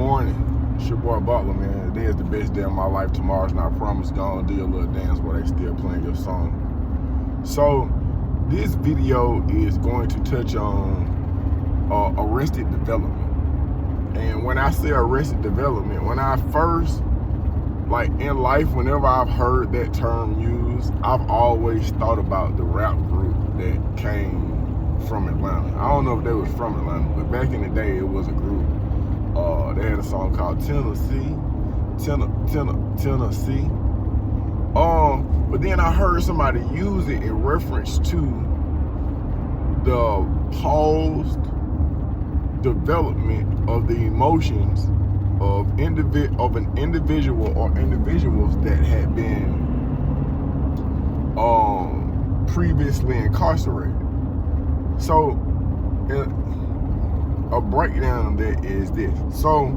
morning. It's your boy Butler, man. Today is the best day of my life. Tomorrow's not promised. Go on, do your little dance while they still playing your song. So, this video is going to touch on arrested development. And when I say arrested development, when I first, like in life, whenever I've heard that term used, I've always thought about the rap group that came from Atlanta. I don't know if they was from Atlanta, but back in the day, it was a group. They had a song called Tennessee. But then I heard somebody use it in reference to the paused development of the emotions of an individual or individuals that had been previously incarcerated. So a breakdown of that is this. So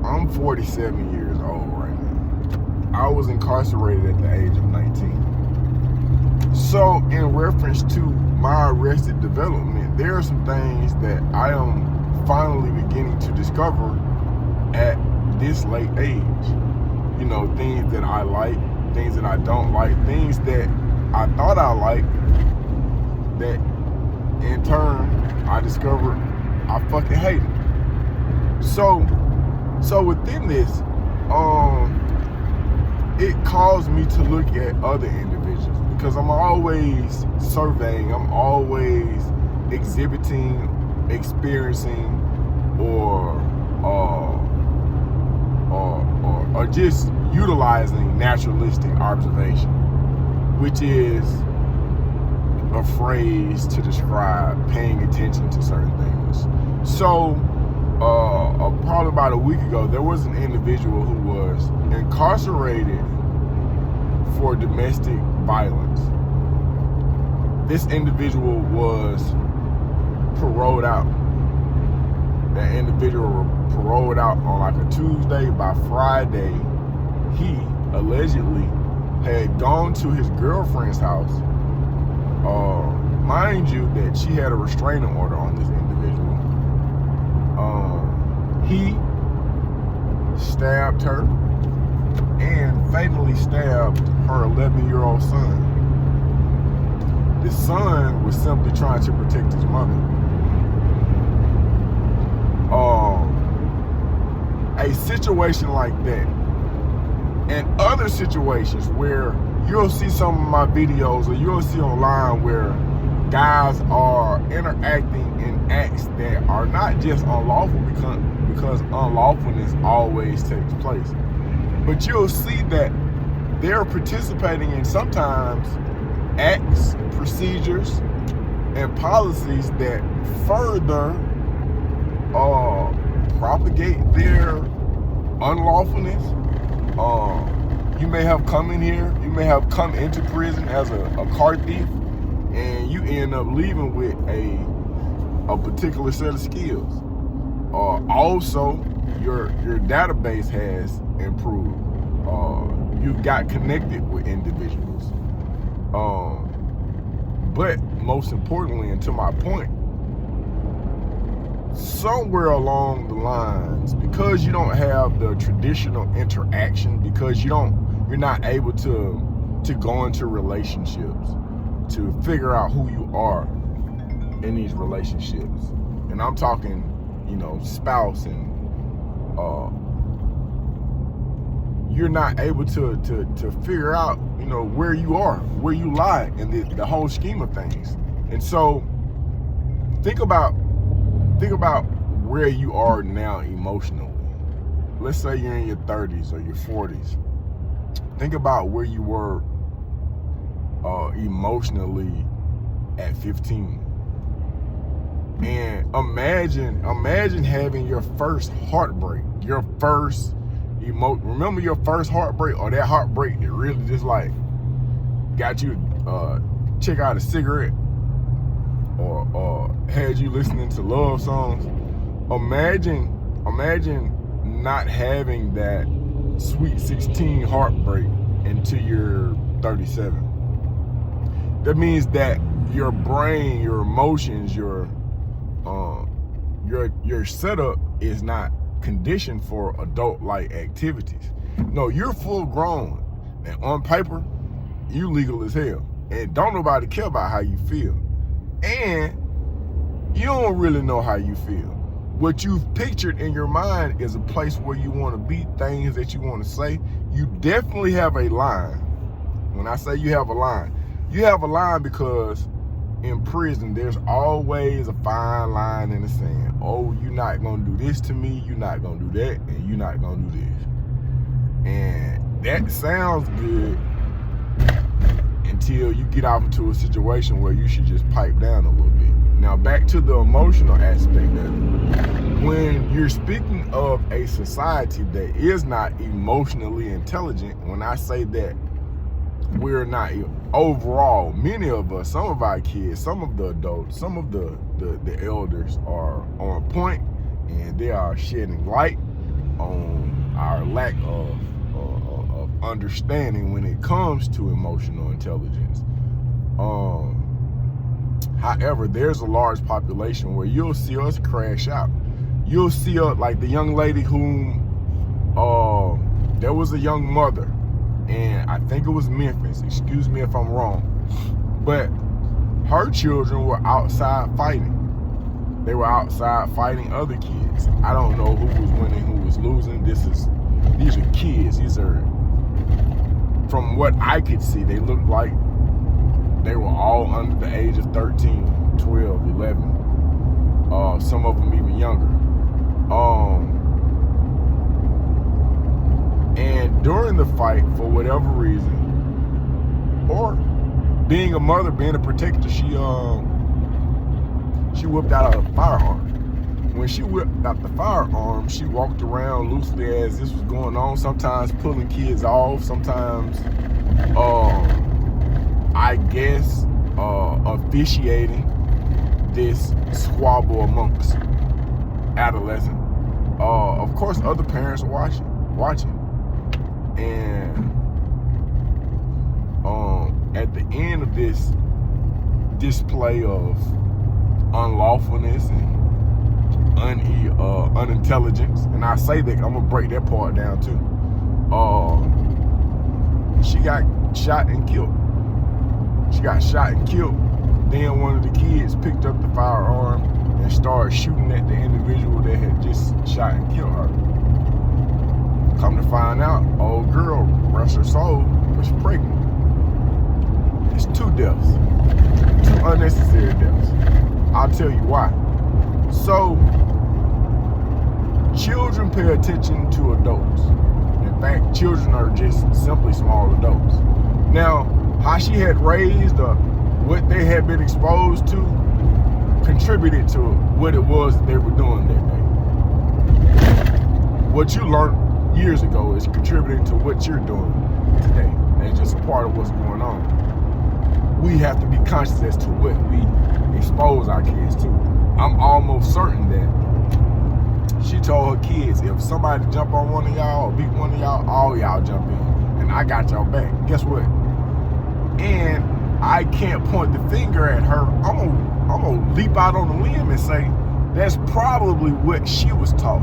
I'm 47 years old right now. I was incarcerated at the age of 19. So in reference to my arrested development, there are some things that I am finally beginning to discover at this late age. You know, things that I like, things that I don't like, things that I thought I liked, that in turn I discovered I fucking hate it. So within this, it caused me to look at other individuals, because I'm always surveying, I'm always exhibiting, experiencing, or just utilizing naturalistic observation, which is a phrase to describe paying attention to certain things. So probably about a week ago, there was an individual who was incarcerated for domestic violence. This individual was paroled out. That individual paroled out on like a Tuesday. By Friday, he allegedly had gone to his girlfriend's house. Mind you that she had a restraining order on this individual. He stabbed her and fatally stabbed her 11-year-old son. The son was simply trying to protect his mother. A situation like that, and other situations where you'll see some of my videos, or you'll see online where guys are interacting in acts that are not just unlawful, because unlawfulness always takes place, but you'll see that they're participating in sometimes acts, procedures, and policies that further propagate their unlawfulness. You may have come in here, you may have come into prison as a car thief, and you end up leaving with a particular set of skills. Also, your database has improved. You've got connected with individuals. But most importantly, and to my point, somewhere along the lines, because you don't have the traditional interaction, because you're not able to go into relationships to figure out who you are in these relationships. And I'm talking, spouse, and you're not able to figure out, where you are, where you lie in the whole scheme of things. And so think about where you are now emotionally. Let's say you're in your 30s or your 40s. Think about where you were emotionally at 15. And imagine having your first heartbreak, your first remember your first heartbreak, or that heartbreak that really just like got you to check out a cigarette, or had you listening to love songs. Imagine not having that sweet 16 heartbreak until you're 37. That means that your brain, your emotions, your your setup is not conditioned for adult-like activities. No, you're full grown, and on paper, you legal as hell, and don't nobody care about how you feel, and you don't really know how you feel. What you've pictured in your mind is a place where you want to be, things that you want to say. You definitely have a line. When I say you have a line because in prison, there's always a fine line in the sand. Oh, you're not going to do this to me, you're not going to do that, and you're not going to do this. And that sounds good until you get out into a situation where you should just pipe down a little bit. Now, back to the emotional aspect of it. When you're speaking of a society that is not emotionally intelligent, when I say that we're not overall, many of us, some of our kids, some of the adults, some of the elders are on point, and they are shedding light on our lack of understanding when it comes to emotional intelligence. However, there's a large population where you'll see us crash out. You'll see us, like the young lady whom, there was a young mother, and I think it was Memphis, excuse me if I'm wrong, but her children were outside fighting. They were outside fighting other kids. I don't know who was winning, who was losing. These are kids. These are, from what I could see, they looked like they were all under the age of 13, 12, 11. Some of them even younger. And during the fight, for whatever reason, or being a mother, being a protector, she whipped out a firearm. When she whipped out the firearm, she walked around loosely as this was going on, sometimes pulling kids off, sometimes, I guess, officiating this squabble amongst adolescents. Of course, other parents are watching. And at the end of this display of unlawfulness and unintelligence, and I say that, I'm gonna break that part down too. She got shot and killed. Then one of the kids picked up the firearm and started shooting at the individual that had just shot and killed her. Come to find out, old girl, rest her soul, was pregnant. It's 2 deaths. 2 unnecessary deaths. I'll tell you why. So, children pay attention to adults. In fact, children are just simply small adults. Now, how she had raised, what they had been exposed to, contributed to what it was that they were doing that day. What you learned years ago is contributing to what you're doing today. And it's just a part of what's going on. We have to be conscious as to what we expose our kids to. I'm almost certain that she told her kids, if somebody jump on one of y'all or beat one of y'all, all y'all jump in. And I got y'all back. Guess what? And I can't point the finger at her. I'm gonna leap out on the limb and say that's probably what she was taught.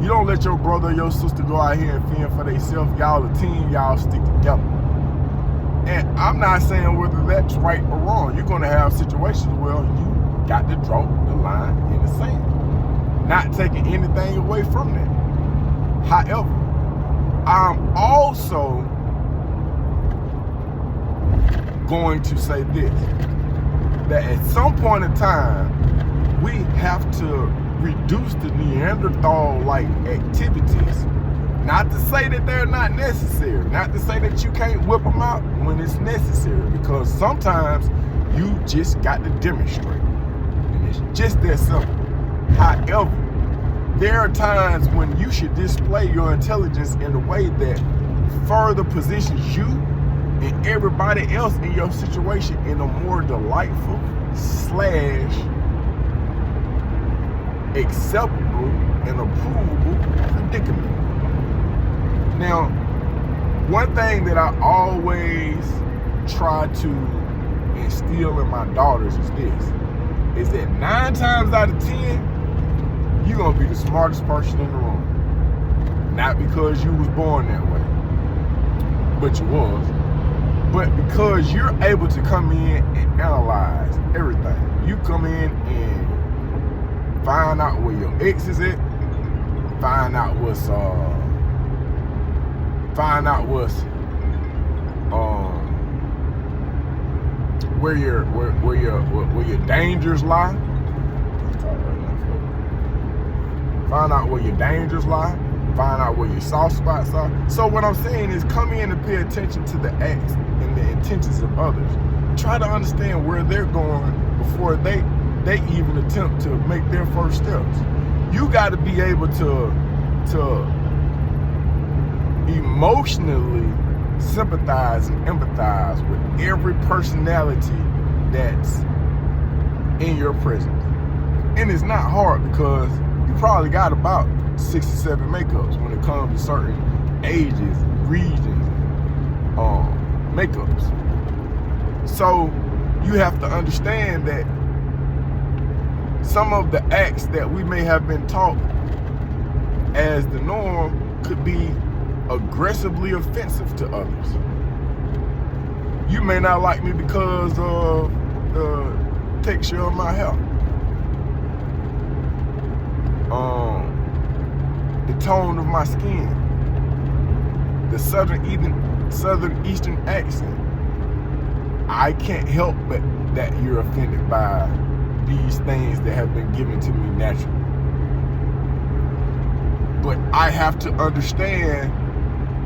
You don't let your brother or your sister go out here and fend for themselves. Y'all a team, y'all stick together. And I'm not saying whether that's right or wrong. You're gonna have situations where you got to draw the line in the sand. Not taking anything away from that. However, I'm also going to say this, that at some point in time, we have to reduce the Neanderthal-like activities. Not to say that they're not necessary, not to say that you can't whip them out when it's necessary, because sometimes you just got to demonstrate, and it's just that simple. However, there are times when you should display your intelligence in a way that further positions you and everybody else in your situation in a more delightful / acceptable and approvable predicament. Now, one thing that I always try to instill in my daughters is this, is that 9 times out of 10, you're gonna be the smartest person in the room. Not because you was born that way, but you was. But because you're able to come in and analyze everything. You come in and find out where your ex is at, find out what's where your dangers lie. Find out where your dangers lie. Find out where your soft spots are. So what I'm saying is come in and pay attention to the acts and the intentions of others. Try to understand where they're going before they even attempt to make their first steps. You got to be able to emotionally sympathize and empathize with every personality that's in your presence. And it's not hard because you probably got about 6 or 7 makeups when it comes to certain ages, regions, makeups. So you have to understand that some of the acts that we may have been taught as the norm could be aggressively offensive to others. You may not like me because of the texture of my hair, the tone of my skin, the southern eastern accent. I can't help but that you're offended by these things that have been given to me naturally. But I have to understand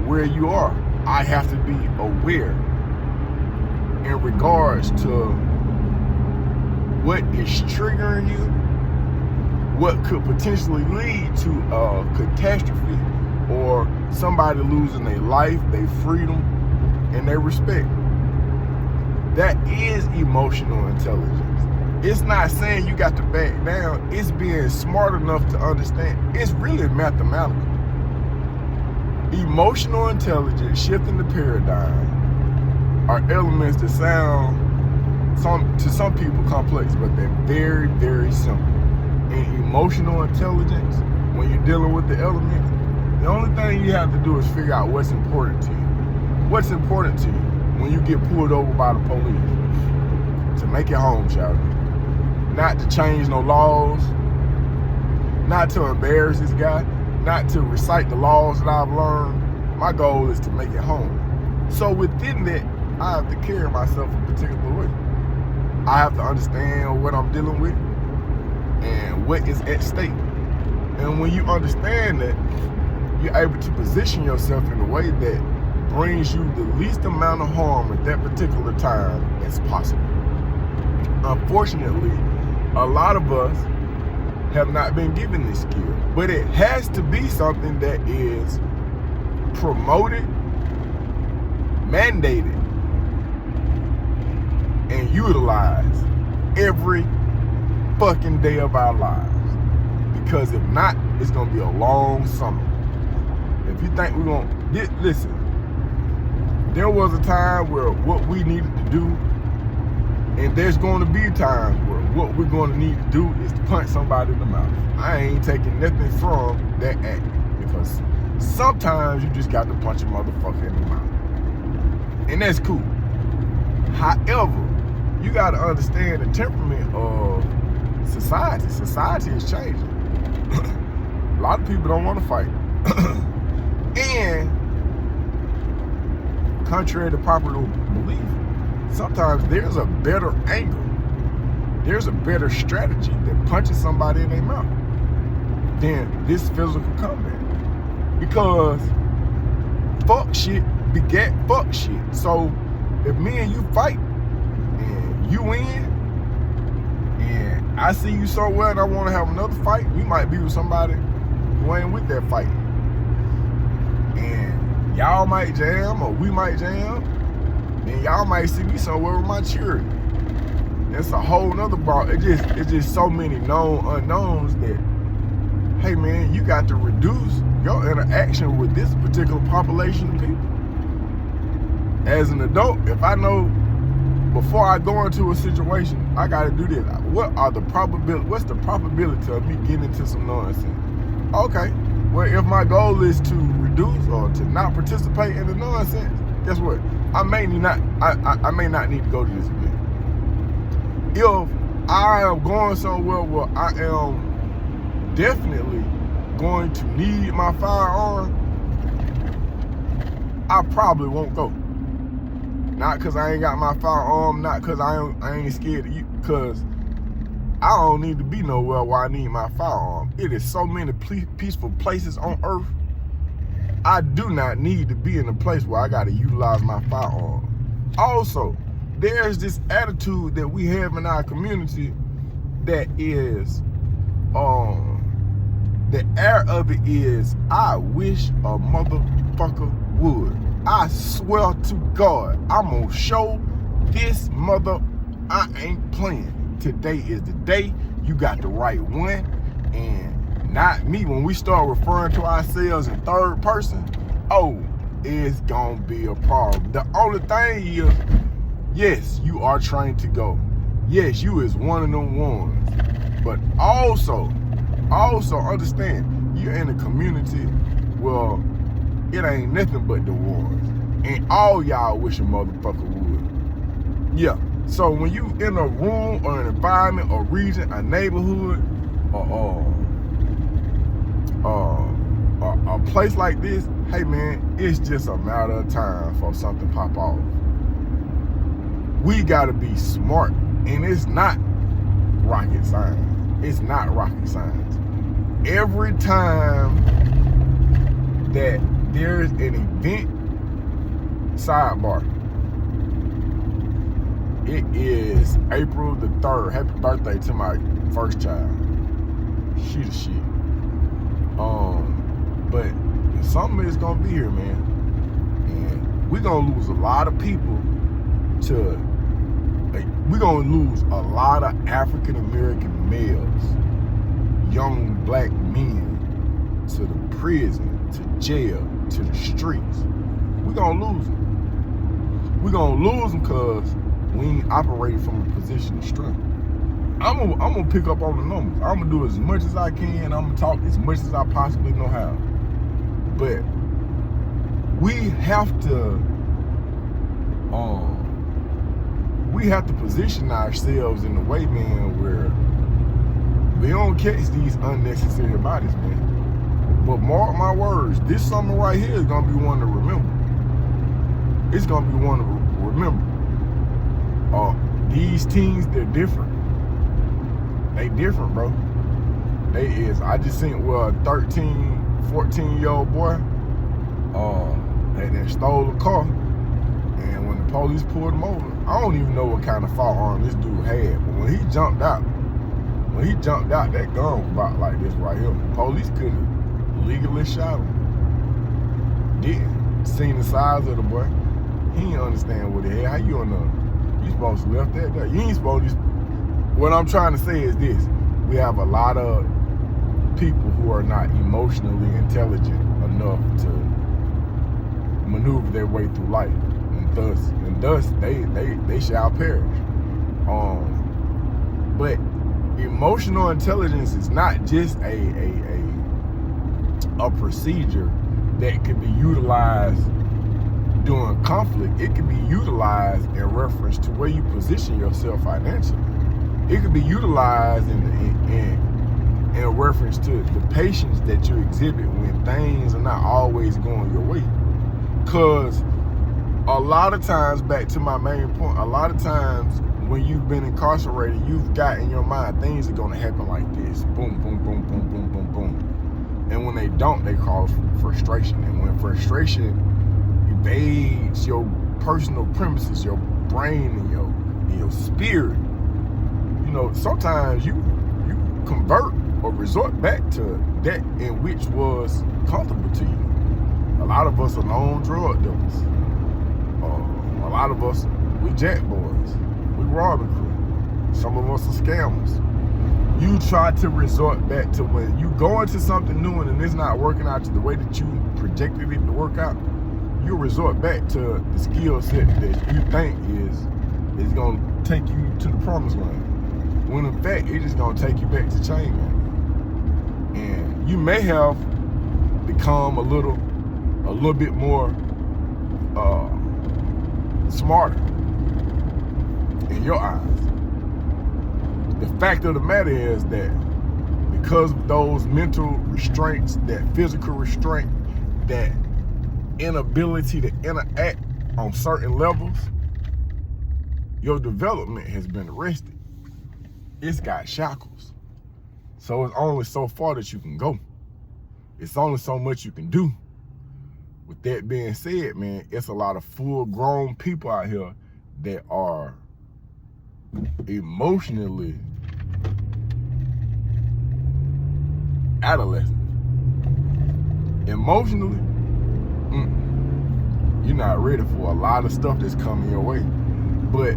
where you are. I have to be aware in regards to what is triggering you, what could potentially lead to a catastrophe or somebody losing their life, their freedom, and their respect. That is emotional intelligence. It's not saying you got to back down. It's being smart enough to understand. It's really mathematical. Emotional intelligence, shifting the paradigm, are elements that sound to some people complex, but they're very, very simple. In emotional intelligence, when you're dealing with the elements, the only thing you have to do is figure out what's important to you. What's important to you when you get pulled over by the police? To make it home, child. Not to change no laws, not to embarrass this guy, not to recite the laws that I've learned. My goal is to make it home. So within that, I have to carry myself a particular way. I have to understand what I'm dealing with and what is at stake. And when you understand that, you're able to position yourself in a way that brings you the least amount of harm at that particular time as possible. Unfortunately, a lot of us have not been given this skill, but it has to be something that is promoted, mandated, and utilized every fucking day of our lives. Because if not, it's gonna be a long summer. If you think we're gonna listen, there was a time where what we needed to do, and there's going to be times where what we're going to need to do is to punch somebody in the mouth. I ain't taking nothing from that act, because sometimes you just got to punch a motherfucker in the mouth, and that's cool. However, you got to understand the temperament of society. Society is changing. A lot of people don't want to fight. And contrary to popular belief, sometimes there's a better angle. There's a better strategy than punching somebody in their mouth than this physical combat. Because fuck shit begat fuck shit. So if me and you fight and you win and I see you somewhere and I want to have another fight, we might be with somebody who ain't with that fight. And y'all might jam or we might jam. And y'all might see me somewhere with my children. That's a whole nother ball. It's just so many known unknowns that, hey man, you got to reduce your interaction with this particular population of people. As an adult, if I know before I go into a situation, I got to do this. what's the probability of me getting into some nonsense? Okay, well, if my goal is to reduce or to not participate in the nonsense, guess what? I may not need to go to this event. If I am going somewhere where I am definitely going to need my firearm, I probably won't go. Not because I ain't got my firearm, not because I ain't scared of you, because I don't need to be nowhere where I need my firearm. It is so many peaceful places on earth. I do not need to be in a place where I got to utilize my firearm. Also, there's this attitude that we have in our community that is, the air of it is, I wish a motherfucker would. I swear to God, I'm gonna show this mother I ain't playing. Today is the day. You got the right one, and not me. When we start referring to ourselves in third person, oh, it's gonna be a problem. The only thing is, yes, you are trained to go. Yes, you is one of them ones. But also understand, you're in a community where it ain't nothing but the ones. And all y'all wish a motherfucker would. Yeah. So when you in a room or an environment or region, a neighborhood, or a place like this, hey man, it's just a matter of time for something pop off. We gotta be smart, and it's not rocket science. It's not rocket science. Every time that there's an event, sidebar, it is April the 3rd. Happy birthday to my first child. She the shit. But something is gonna be here, man. And we're gonna lose a lot of people we're gonna lose a lot of African American males, young black men, to the prison, to jail, to the streets. We're gonna lose them. We're gonna lose them because we ain't operating from a position of strength. I'm gonna pick up on the numbers. I'm gonna do as much as I can. I'm gonna talk as much as I possibly know how. But we have to position ourselves in a way, man, where we don't catch these unnecessary bodies, man. But mark my words, this summer right here is gonna be one to remember. It's gonna be one to remember. These teens, they're different. They different, bro. They is. I just seen a 13, 14-year-old boy that stole a car, and when the police pulled him over, I don't even know what kind of firearm this dude had, but when he jumped out, that gun was about like this right here. The police couldn't legally shot him. Didn't. Seen the size of the boy. He didn't understand what he had. How you on the, you supposed to left that there. You ain't supposed to. What I'm trying to say is this. We have a lot of people who are not emotionally intelligent enough to maneuver their way through life. And thus they shall perish. But emotional intelligence is not just a procedure that can be utilized during conflict. It can be utilized in reference to where you position yourself financially. It can be utilized in reference to the patience that you exhibit when things are not always going your way. Because a lot of times, back to my main point, a lot of times when you've been incarcerated, you've got in your mind things are going to happen like this. Boom, boom, boom, boom, boom, boom, boom. And when they don't, they cause frustration. And when frustration invades your personal premises, your brain and your spirit, you know, sometimes you convert or resort back to that in which was comfortable to you. A lot of us are known drug dealers. A lot of us, we jack boys, we robbing crew. Some of us are scammers. You try to resort back to when you go into something new and it's not working out to the way that you projected it to work out, you resort back to the skill set that you think is going to take you to the promised land. when in fact, it's just gonna take you back to chain gang. And you may have become a little bit more smarter in your eyes. The fact of the matter is that because of those mental restraints, that physical restraint, that inability to interact on certain levels, your development has been arrested. It's got shackles. So it's only so far that you can go. It's only so much you can do. With that being said, man, it's a lot of full-grown people out here that are emotionally adolescent. Emotionally, you're not ready for a lot of stuff that's coming your way. But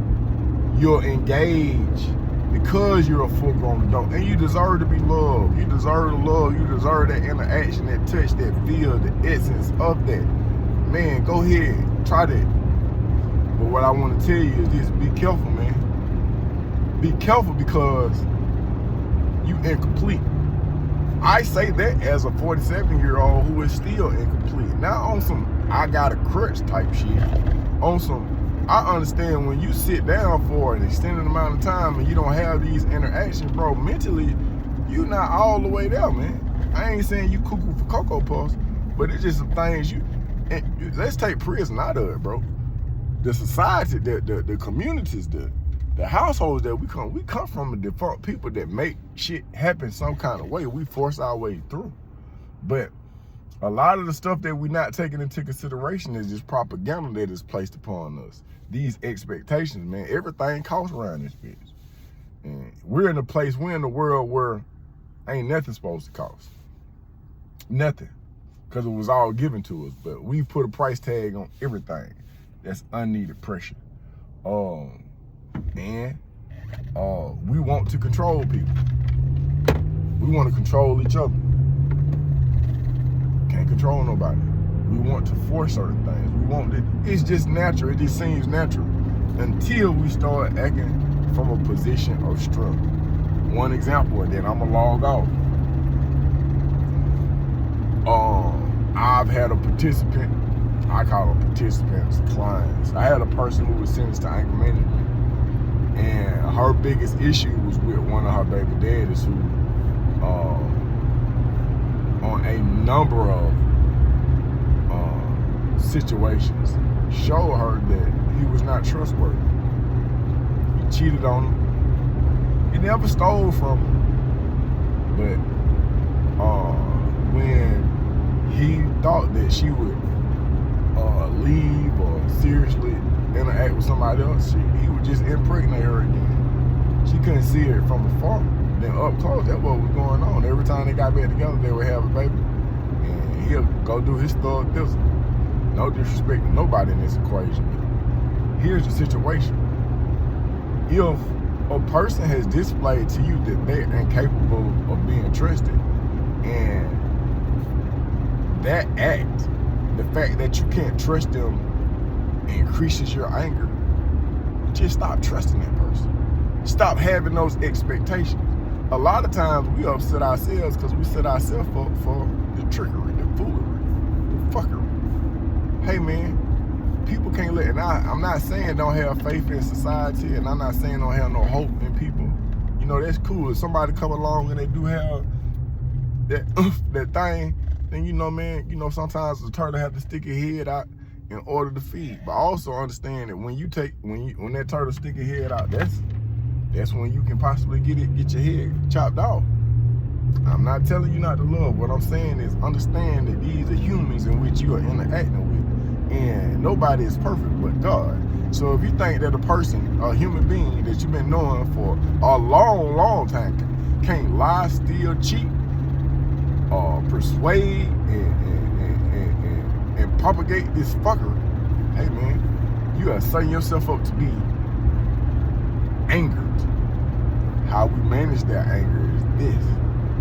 you'll engage because you're a full-grown adult, and you deserve to be loved. You deserve the love. You deserve that interaction, that touch, that feel, the essence of that. Man, go ahead, try that. But what I want to tell you is this: be careful, man. Be careful, because you incomplete. I say that as a 47-year-old who is still incomplete. Not on some I got a crutch type shit. On some, I understand when you sit down for an extended amount of time and you don't have these interactions, bro, mentally, you not all the way there, man. I ain't saying you cuckoo for Cocoa Puffs, but it's just some things let's take prison out of it, bro. The society, the communities, the households that we come from a defunct people that make shit happen some kind of way. We force our way through. But a lot of the stuff that we're not taking into consideration is just propaganda that is placed upon us. These expectations, man, everything costs around this bitch. And we're in the world where ain't nothing supposed to cost. Nothing. Because it was all given to us. But we put a price tag on everything. That's unneeded pressure. And we want to control people. We want to control each other. Can't control nobody. We want to force certain things. It's just natural. It just seems natural until we start acting from a position of strength. One example, and then I'm gonna log off. I've had a participant, I call them participants, clients. I had a person who was sentenced to anger management, and her biggest issue was with one of her baby daddies who, on a number of situations, showed her that he was not trustworthy. He cheated on her. He never stole from her. But when he thought that she would leave or seriously interact with somebody else, he would just impregnate her again. She couldn't see it from afar. Then up close, that's what was going on. Every time they got back together, they would have a baby. And he'll go do his thug thistle. No disrespect to nobody in this equation. Here's the situation. If a person has displayed to you that they're incapable of being trusted, and that act, the fact that you can't trust them, increases your anger, just stop trusting that person. Stop having those expectations. A lot of times we upset ourselves because we set ourselves up for the trickery, the foolery, the fuckery. Hey man, people can't let, and I'm not saying don't have faith in society, and I'm not saying don't have no hope in people. You know, that's cool. If somebody come along and they do have that thing, then you know, man, you know, sometimes the turtle have to stick its head out in order to feed. But also understand that when that turtle stick its head out, that's when you can possibly get your head chopped off. I'm not telling you not to love. What I'm saying is understand that these are humans in which you are interacting with. And nobody is perfect but God. So if you think that a person, a human being that you've been knowing for a long, long time can't lie, steal, cheat, persuade, and propagate this fuckery, hey man, you are setting yourself up to be angered. How we manage that anger is this.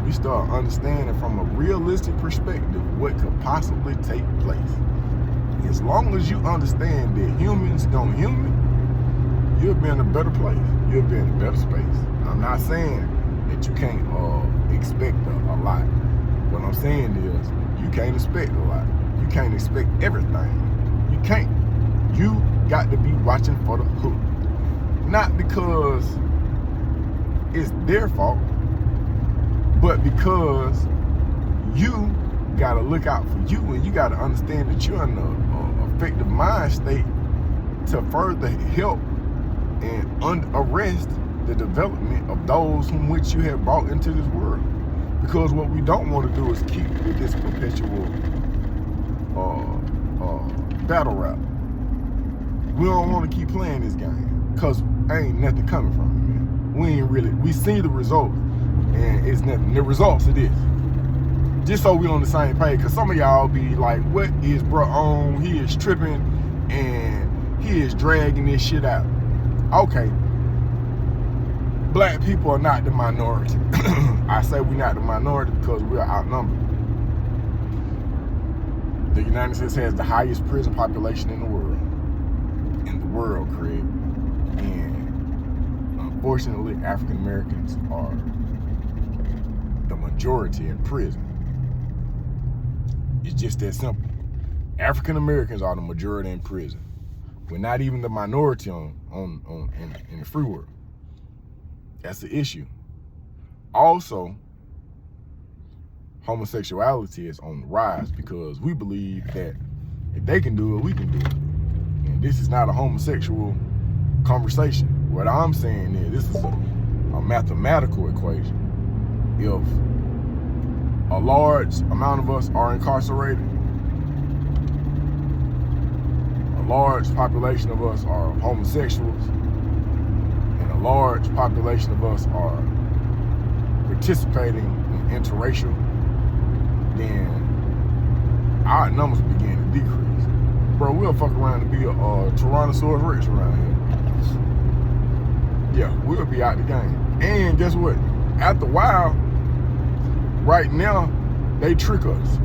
We start understanding from a realistic perspective what could possibly take place. As long as you understand that humans don't human, you'll be in a better place. You'll be in a better space. I'm not saying that you can't expect a lot. What I'm saying is you can't expect a lot. You can't expect everything. You can't. You got to be watching for the hook. Not because it's their fault, but because you gotta look out for you, and you gotta understand that you're in an effective mind state to further help and arrest the development of those whom which you have brought into this world. Because what we don't want to do is keep with this perpetual battle rap. We don't want to keep playing this game because ain't nothing coming from it, man. We see the results, and it's nothing. The results of this. Just so we on the same page, because some of y'all be like, what is bro on? He is tripping and he is dragging this shit out. Okay. Black people are not the minority. I say we're not the minority because we are outnumbered. The United States has the highest prison population in the world. Craig. And unfortunately, African Americans are the majority in prison. It's just that simple. African Americans are the majority in prison. We're not even the minority in the free world. That's the issue. Also, homosexuality is on the rise because we believe that if they can do it, we can do it. And this is not a homosexual conversation. What I'm saying is this is a mathematical equation. If a large amount of us are incarcerated, a large population of us are homosexuals, and a large population of us are participating in interracial, then our numbers begin to decrease. Bro, we'll fuck around and be a Tyrannosaurus Rex around here. Yeah, we'll be out the game. And guess what? After a while, right now, they trick us.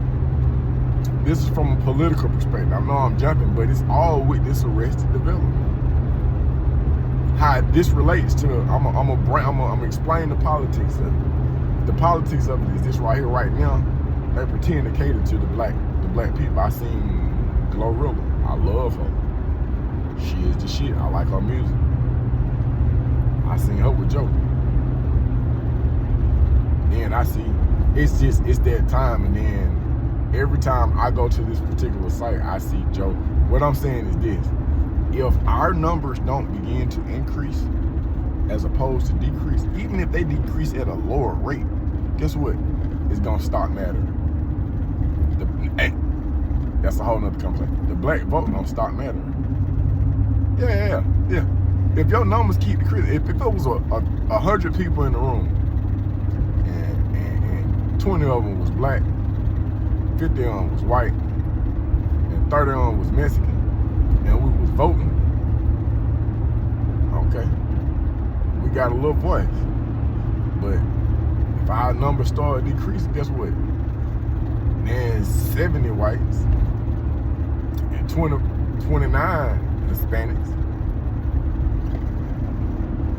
This is from a political perspective. I know I'm jumping, but it's all with this arrested development. How this relates to, I'm explain the politics of it. The politics of it is this right here, right now. They pretend to cater to the black people. I seen Glorilla. I love her. She is the shit. I like her music. I seen her with Joe. Then I see, it's that time, and then every time I go to this particular site, I see Joe. What I'm saying is this: if our numbers don't begin to increase as opposed to decrease, even if they decrease at a lower rate, guess what? It's gonna start mattering. That's a whole nother conversation. The black vote gonna start mattering. Yeah. If your numbers keep decreasing, if it was 100 people in the room, and 20 of them was black, 50 of them was white, and 30 of them was Mexican, and we was voting, okay, we got a little voice. But if our numbers start decreasing, guess what? Then 70 whites and 29 Hispanics,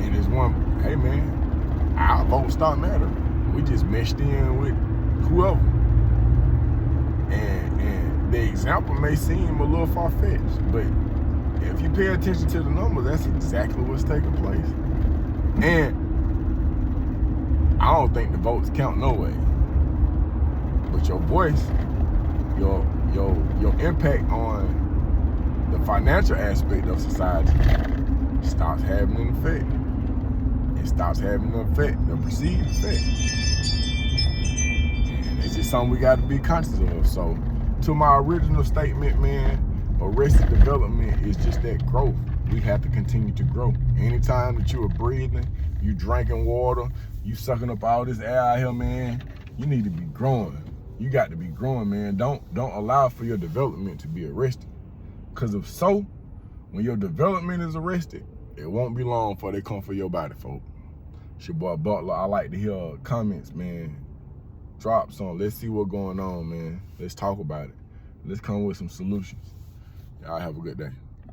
and there's one, hey man, our vote start mattering. We just meshed in with whoever. And the example may seem a little far-fetched, but if you pay attention to the numbers, that's exactly what's taking place. And I don't think the votes count no way. But your voice, your impact on the financial aspect of society stops having an effect. It stops having an effect, the perceived effect. And it's just something we got to be conscious of. So, to my original statement, man, arrested development is just that growth. We have to continue to grow. Anytime that you are breathing, you drinking water, you sucking up all this air out here, man, you need to be growing. You got to be growing, man. Don't allow for your development to be arrested. Because if so, when your development is arrested, it won't be long before they come for your body, folk. It's your boy Butler. I like to hear comments, man. Drop some. Let's see what's going on, man. Let's talk about it. Let's come with some solutions. Y'all have a good day.